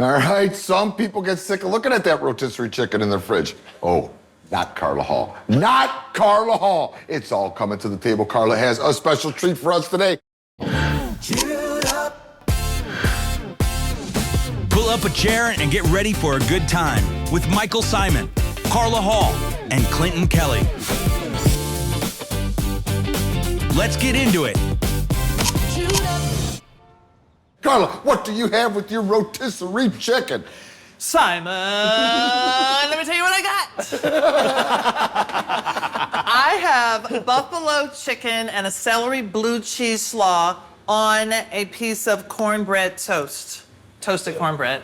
All right, some people get sick of looking at that rotisserie chicken in their fridge. Oh, not Carla Hall. Not Carla Hall. It's all coming to the table. Carla has a special treat for us today. Pull up a chair and get ready for a good time with Michael Symon, Carla Hall, and Clinton Kelly. Let's get into it. Carla, what do you have with your rotisserie chicken? Simon, let me tell you what I got. I have buffalo chicken and a celery blue cheese slaw on a piece of cornbread toast, toasted cornbread.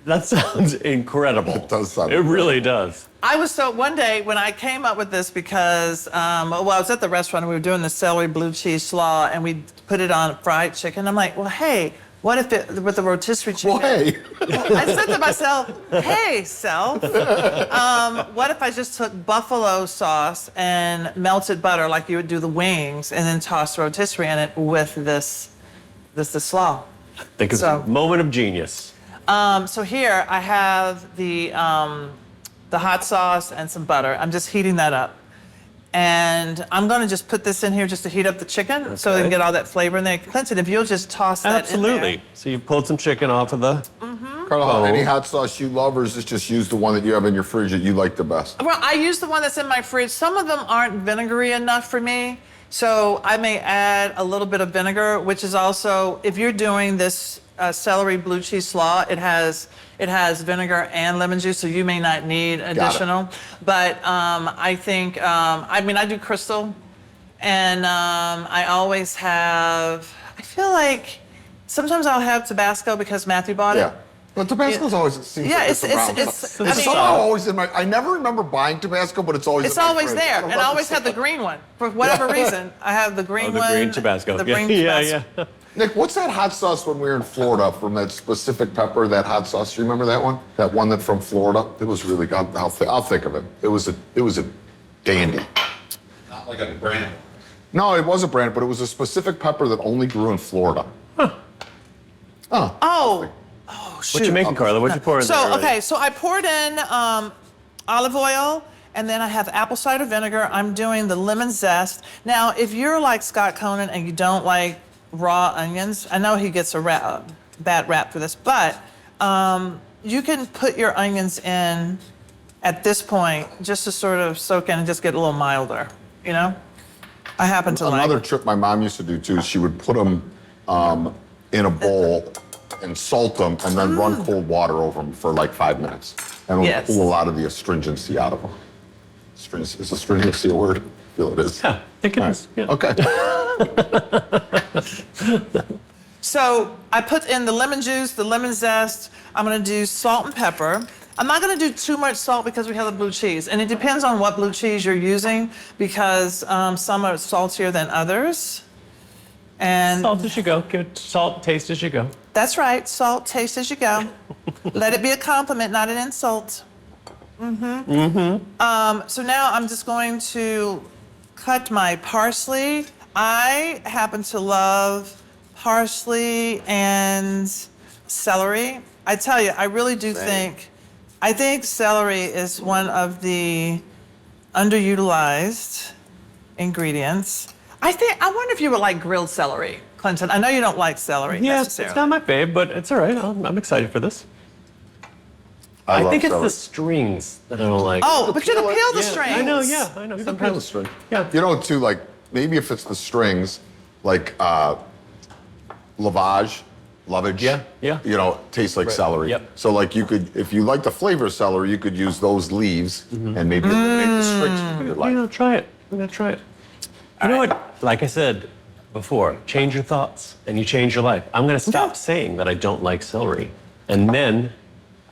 That sounds incredible. It does sound It really does. One day when I came up with this because, I was at the restaurant and we were doing the celery blue cheese slaw and we put it on fried chicken. I'm like, well, hey, what if it, with the rotisserie chicken? Well, hey. I said to myself, hey, self, what if I just took buffalo sauce and melted butter like you would do the wings and then toss rotisserie in it with this slaw? I think it's a moment of genius. So here I have the hot sauce and some butter. I'm just heating that up. And I'm gonna just put this in here just to heat up the chicken so they can get all that flavor in there. Clinton, if you'll just toss that in there. Absolutely. So you pulled some chicken off of the... Carla, any hot sauce you love, or is this just use the one that you have in your fridge that you like the best? Well, I use the one that's in my fridge. Some of them aren't vinegary enough for me. So I may add a little bit of vinegar, which is also, if you're doing this celery blue cheese slaw, it has vinegar and lemon juice, so you may not need additional. But I think, I do crystal, and I always have, I feel like sometimes I'll have Tabasco because Matthew bought it. Yeah. But Tabasco's always seems like it's around. It's somehow always in my. I never remember buying Tabasco, but it's always. It's in my always fridge. there, and I always have the green one for whatever reason. I have the green one. The green Tabasco. The green Tabasco. Yeah. Nick, what's that hot sauce when we were in Florida from that specific pepper? That hot sauce. Do you remember that one? That one that from Florida. It was really good. I'll think of it. It was a dandy. Not like a brand. No, it was a brand, but it was a specific pepper that only grew in Florida. Huh. Oh, shoot. What you making, Carla? What you pouring in there already? Okay, so I poured in olive oil, and then I have apple cider vinegar. I'm doing the lemon zest. Now, if you're like Scott Conan and you don't like raw onions, I know he gets a bad rap for this, but you can put your onions in at this point just to sort of soak in and just get a little milder, you know? I happen to like Another trick my mom used to do too is she would put them in a bowl and salt them and then run cold water over them for like 5 minutes. And it would pull a lot of the astringency out of them. Is astringency a word? I feel it is. Yeah, I think it is. Yeah. Okay. So I put in the lemon juice, the lemon zest. I'm gonna do salt and pepper. I'm not gonna do too much salt because we have the blue cheese. And it depends on what blue cheese you're using because some are saltier than others. And Salt as you go. Give it salt, taste as you go. that's right, salt, taste as you go. Let it be a compliment, not an insult. So now I'm just going to cut my parsley. I happen to love parsley and celery. I tell you, I really do think celery is one of the underutilized ingredients. I wonder if you would like grilled celery, Clinton. I know you don't like celery Yeah, necessarily. it's not my fave, but it's all right. I'm excited for this. I love think it's celery. the strings that I don't like. Oh, but you can peel the Yeah, strings. I know, yeah, I know. You can peel the string. Yeah. You know, too, like maybe if it's the strings, like lavage, Yeah. you know, tastes like celery. Yep. So like you could, if you like the flavor of celery, you could use those leaves and maybe make the strings for your life. I'm gonna try it. You know what? Like I said before, change your thoughts and you change your life. I'm gonna stop saying that I don't like celery, and then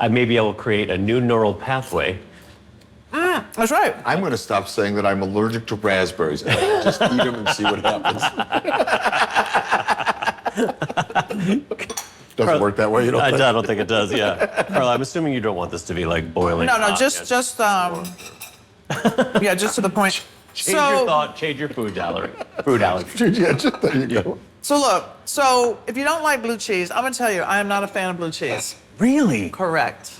I may be able to create a new neural pathway. That's right. I'm going to stop saying that I'm allergic to raspberries and I'll just eat them and see what happens. Doesn't work that way, you don't I think? don't think it does. Yeah, Carla, I'm assuming you don't want this to be like boiling. No, hot. just just to the point. Change your thought, change your food allergy. Yeah, just, there you go. So look, if you don't like blue cheese, I'm gonna tell you, I am not a fan of blue cheese. Really? Correct.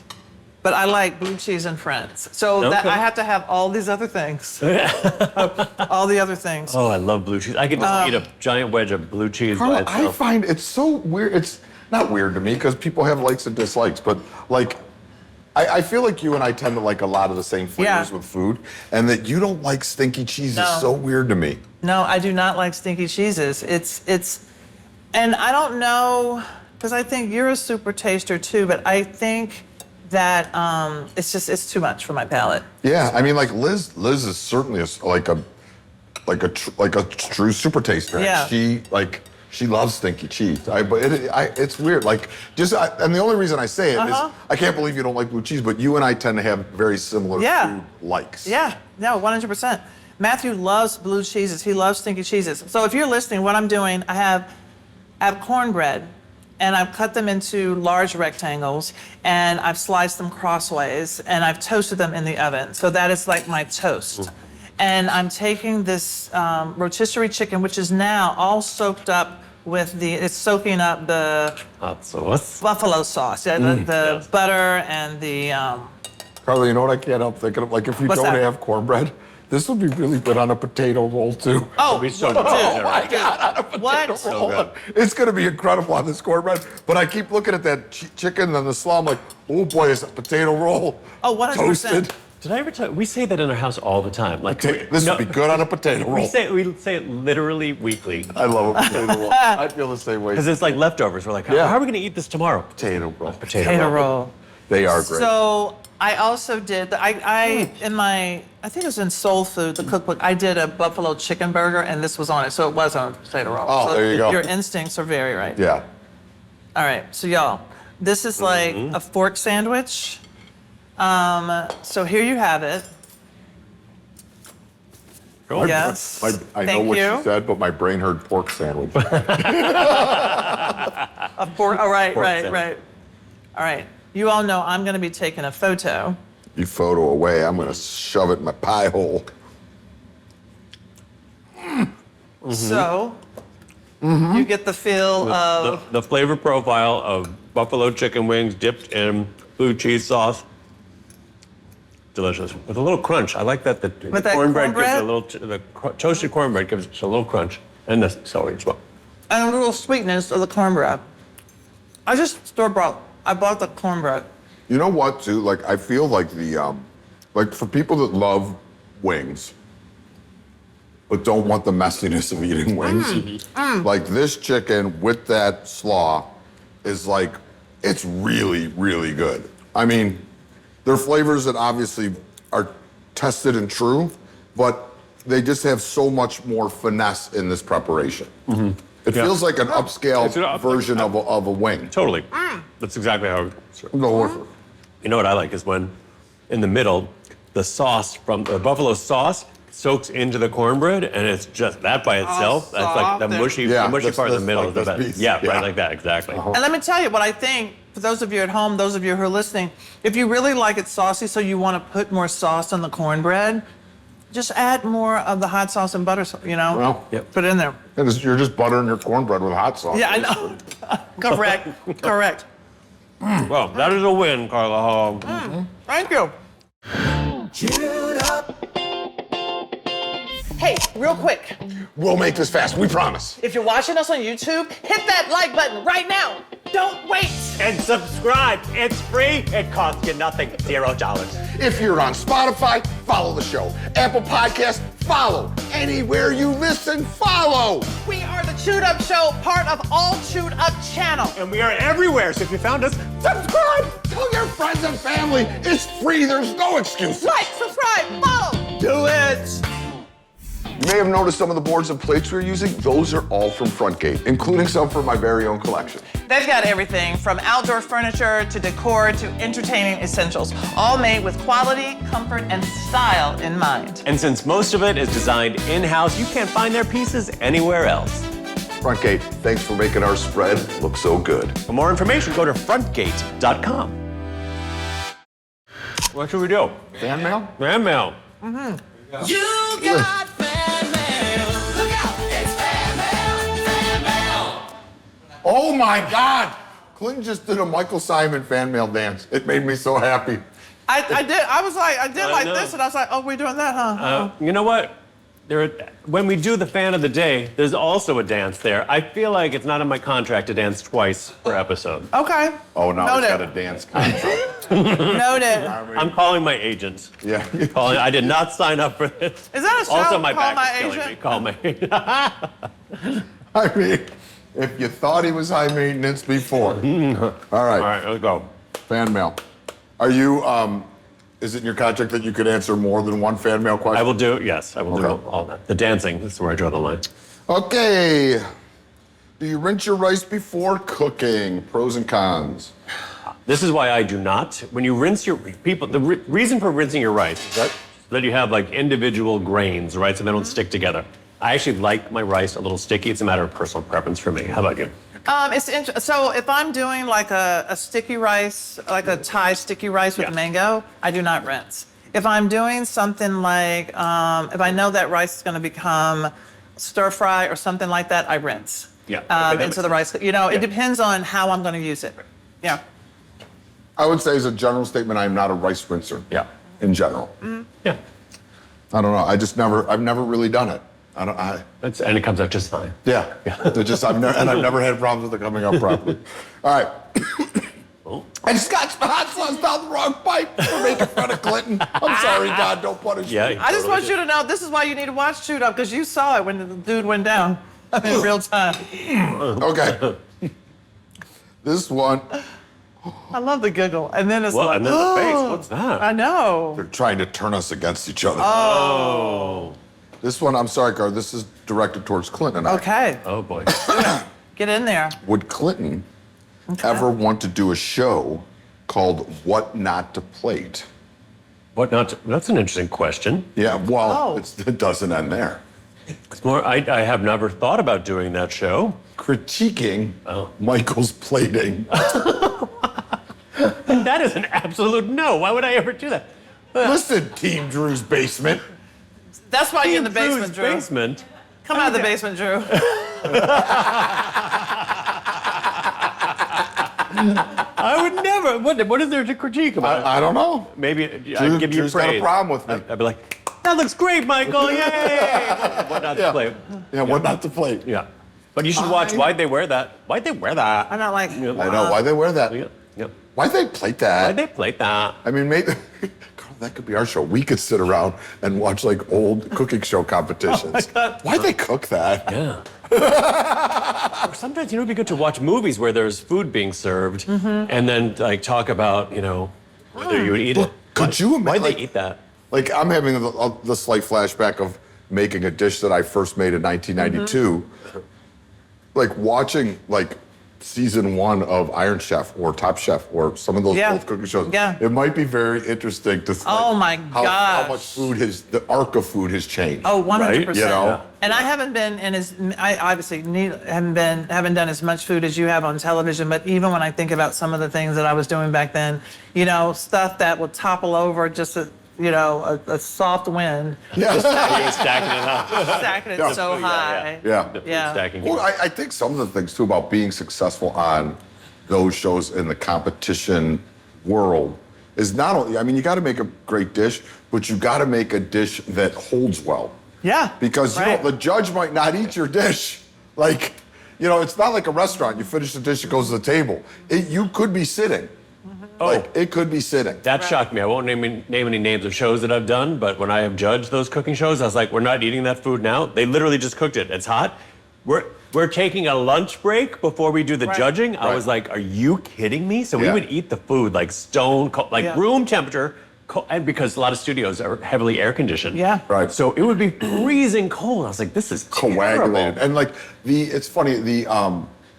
But I like blue cheese and friends. So that I have to have all these other things. All the other things. Oh, I love blue cheese. I could just eat a giant wedge of blue cheese by Carla, I itself. find it's so weird. It's not weird to me because people have likes and dislikes, but like, I feel like you and I tend to like a lot of the same flavors with food, and that you don't like stinky cheese is so weird to me. No, I do not like stinky cheeses. And I don't know, because I think you're a super taster too, but I think that it's too much for my palate. Yeah, I mean, like Liz is certainly like a true super taster. Yeah. She loves stinky cheese. It's weird. Like and the only reason I say it is I can't believe you don't like blue cheese, but you and I tend to have very similar food likes. Yeah, no, 100%. Matthew loves blue cheeses. He loves stinky cheeses. So if you're listening, what I'm doing, I have cornbread, and I've cut them into large rectangles, and I've sliced them crossways, and I've toasted them in the oven. So that is like my toast. And I'm taking this rotisserie chicken, which is now all soaked up with it's soaking up the Hot sauce. buffalo sauce, the butter and the, Carla, you know what I can't help thinking of? Like if you What's don't that? have cornbread, this would be really good on a potato roll too. oh, Be so dude, good. My God, on a potato What? roll. good. It's going to be incredible on this cornbread. But I keep looking at that chicken and the slaw. I'm like, oh boy, it's a potato roll. Oh, 100%. Toasted. Did I ever tell you? We say that in our house all the time. Like This would be good on a potato roll. we say it literally weekly. I love a potato roll. I feel the same way. Because it's like leftovers. We're like, how are we going to eat this tomorrow? Potato roll. Potato roll. They are great. So I also did, I think it was in Soul Food, the cookbook, I did a buffalo chicken burger, and this was on it, so it was on a potato roll. Oh, So there you go. Your instincts are very right. Yeah. All right, so y'all, this is like a fork sandwich. So here you have it. Cool. Yes. I know Thank what you. she said, but my brain heard pork sandwich. A fork, oh, right. sandwich. All right, you all know I'm gonna be taking a photo. You photo away, I'm going to shove it in my pie hole. So you get the feel of, The flavor profile of buffalo chicken wings dipped in blue cheese sauce. Delicious. With a little crunch. I like that the that cornbread gives cornbread? it a little, toasted cornbread gives it a little crunch. And the celery as well. and a little sweetness of the cornbread. I just I bought the cornbread. You know what, too? Like, I feel like like for people that love wings, but don't want the messiness of eating wings, like this chicken with that slaw is like, it's really, really good. I mean, they're flavors that obviously are tested and true, but they just have so much more finesse in this preparation. It feels like an upscale It's an version of a wing. Totally. That's exactly how No, You know what I like is when, in the middle, the sauce from the buffalo sauce soaks into the cornbread, and it's just that by itself. That's like the soft mushy, Yeah, the mushy this- part in the this- middle like is the this best. piece. Yeah, Yeah. right, like that, exactly. And let me tell you what I think, for those of you at home, those of you who are listening, if you really like it saucy, so you want to put more sauce on the cornbread, just add more of the hot sauce and butter, Well, Yep. put it in there. you're just buttering your cornbread with hot sauce. Yeah, I know. Correct. Well, that is a win, Carla Hall. Thank you. Hey, real quick, We'll make this fast, we promise. if you're watching us on YouTube, hit that like button right now. Don't wait. And subscribe. It's free. It costs you nothing. $0. If you're on Spotify, follow the show. Apple Podcasts, follow. Anywhere you listen, follow. We are the Chewed Up Show, part of All Chewed Up channel. And we are everywhere. So if you found us, subscribe. Tell your friends and family it's free. There's no excuse. Like, subscribe, follow. Do it. You may have noticed some of the boards and plates we're using. Those are all from Frontgate, including some from my very own collection. They've got everything from outdoor furniture to decor to entertaining essentials, all made with quality, comfort, and style in mind. And since most of it is designed in-house, you can't find their pieces anywhere else. Frontgate, thanks for making our spread look so good. For more information, go to frontgate.com. What should we do? Fan mail? Fan mail. You got fan mail. Look out, it's fan mail, fan mail. Oh my God! Clinton just did a Michael Symon fan mail dance. It made me so happy. I did. I was like, I did like know. this, and I was like, oh, we're doing that, huh? You know what? When we do the fan of the day, there's also a dance there. I feel like it's not in my contract to dance twice per episode. Okay. Oh, now Noted. it's got a dance contract. Noted. I'm calling my agent. Yeah. I did not sign up for this. Is that a show? Also, my Call back My is killing Agent? me. Call my agent. I mean, if you thought he was high maintenance before. All right. All right, let's go. Fan mail. Are you, is it in your contract that you could answer more than one fan mail question? I will do, yes, I will do Okay. all that. The dancing is where I draw the line. Okay. Do you rinse your rice before cooking? Pros and cons. This is why I do not. When you rinse your the reason for rinsing your rice is that you have like individual grains, right? So they don't stick together. I actually like my rice a little sticky. It's a matter of personal preference for me. How about you? So if I'm doing like a sticky rice, like a Thai sticky rice with Yeah. mango, I do not rinse. If I'm doing something like, if I know that rice is going to become stir fry or something like that, I rinse. Yeah. Okay, that Into makes the rice. You know, Yeah. it depends on how I'm going to use it. Yeah. I would say as a general statement, I'm not a rice rinser. Yeah. In general. Yeah. I don't know. I've never really done it. And And it comes out just fine. yeah. I've never had problems with it coming up properly. All right. I just got hot sauce down the wrong pipe for making fun of Clinton. I'm sorry, God, don't punish me. Yeah. I just want you to know this is why you need to watch Shoot Up, because you saw it when the dude went down in real time. Okay. This one, I love the giggle. And then it's Well, like, and then the face. What's that? I know. they're trying to turn us against each other. Oh. This one, I'm sorry, Gar, this is directed towards Clinton and I. Okay. Oh boy. Get in there. Would Clinton ever want to do a show called What Not to Plate? What not? That's an interesting question. Yeah, well, Oh. it doesn't end there. It's more. I have never thought about doing that show. Critiquing Michael's plating. That is an absolute no. Why would I ever do that? Listen, Team Drew's basement. That's why you're in the Drew's basement, Drew. basement. Come out of the basement, Drew. I would never. What is there to critique about it? I don't know. Maybe I'd give you Drew's praise. got a problem with me. I'd be like, that looks great, Michael. Yay! What not to play? Yeah, What Not to Plate. Yeah. But you should watch Why'd They Wear That? Why'd they wear that? I'm not like, I know. Why they wear that? Yeah. Yeah. Why they plate that? Why'd they play that? I mean, maybe that could be our show. We could sit around and watch like old cooking show competitions. Why'd they cook that? Yeah. Or sometimes, it'd be good to watch movies where there's food being served and then like talk about, whether you would eat it. Could you imagine? Why'd Like, they eat that? like I'm having the slight flashback of making a dish that I first made in 1992. Like watching like season 1 of Iron Chef or Top Chef or some of those Yeah. old cooking shows. Yeah. It might be very interesting to see Oh my how gosh. much food the arc of food has changed. oh, 100%. You know? And I haven't been I obviously haven't done as much food as you have on television, but even when I think about some of the things that I was doing back then, stuff that would topple over just a soft wind, Yeah. You're stacking it up. stacking it Yeah. so high. Yeah. Yeah. Stacking Well, I think some of the things too about being successful on those shows in the competition world is not only, I mean, you got to make a great dish, but you got to make a dish that holds well. Yeah. Because right. the judge might not eat your dish. Like, it's not like a restaurant. You finish the dish, it goes to the table. You could be sitting. Like, it could be sitting. That shocked me. I won't name any names of shows that I've done, but when I have judged those cooking shows, I was like, we're not eating that food now. They literally just cooked it. It's hot. We're taking a lunch break before we do the Right. judging. I Right. was like, are you kidding me? So we Yeah. would eat the food like stone cold, like Yeah. room temperature, and because a lot of studios are heavily air conditioned. Yeah. Right. So it would be freezing cold. I was like, this is Coagulated. terrible. And like, it's funny,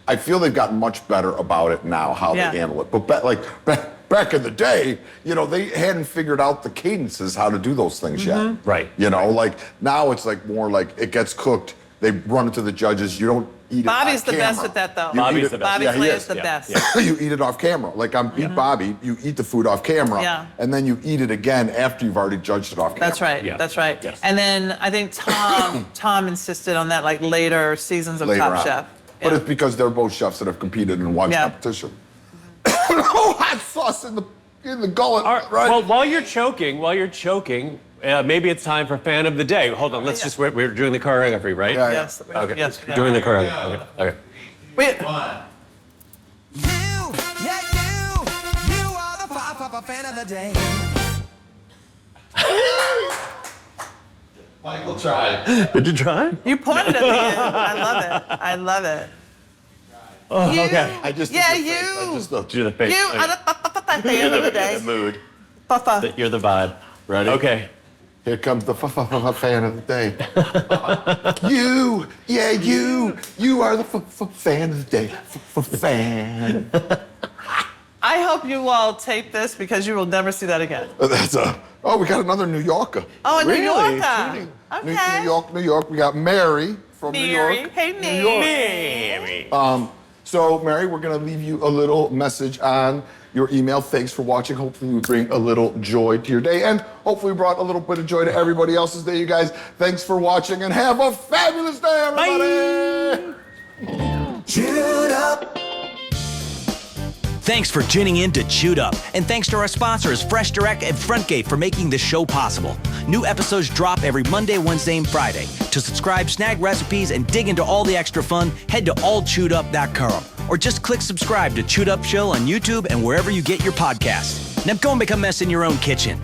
I feel they've gotten much better about it now, how Yeah. they handle it. But back in the day, they hadn't figured out the cadences, how to do those things yet. Right. Like now it's like more like it gets cooked, they run it to the judges, you don't eat it Bobby's off the camera. best at that, though. You Bobby's eat it- the best. Bobby Yeah, he Flay is. is the Yeah. best. Yeah. You eat it off camera. Like on Beat Bobby, you eat the food off camera, Yeah. and then you eat it again after you've already judged it off camera. That's right. Yeah. That's right. Yes. And then I think Tom insisted on that like later seasons of Later Top on. Chef. But Yeah. it's because they're both chefs that have competed in one Yeah. competition. No hot sauce in the gullet, All right. right? Well, while you're choking, maybe it's time for fan of the day. Hold on, we're doing the choreography, right? Yeah, yeah. Yes. Okay. Yes. yeah. Doing the choreography. Okay. Wait, You are the fan of the day. Michael tried. Did you try? you pointed at the end. I love it. Oh, You, okay. I just did yeah, the face. you. I just Do the face. You are the fan of the day. mood. Papa. You're the vibe. Ready? Okay. Here comes the fan of the day. You are the fan of the day. Fan. I hope you all tape this because you will never see that again. We got another New Yorker. Oh, a New Really? Yorker. Okay. New York. We got Mary from New Mary. York. Hey, New York. Mary. So, Mary, we're going to leave you a little message on your email. Thanks for watching. Hopefully, we bring a little joy to your day, and hopefully, we brought a little bit of joy to everybody else's day. You guys, thanks for watching, and have a fabulous day, everybody. Chewed up. Thanks for tuning in to Chewed Up. And thanks to our sponsors, Fresh Direct and Frontgate, for making this show possible. New episodes drop every Monday, Wednesday, and Friday. To subscribe, snag recipes, and dig into all the extra fun, head to allchewedup.com. Or just click subscribe to Chewed Up Show on YouTube and wherever you get your podcasts. Now go and become a mess in your own kitchen.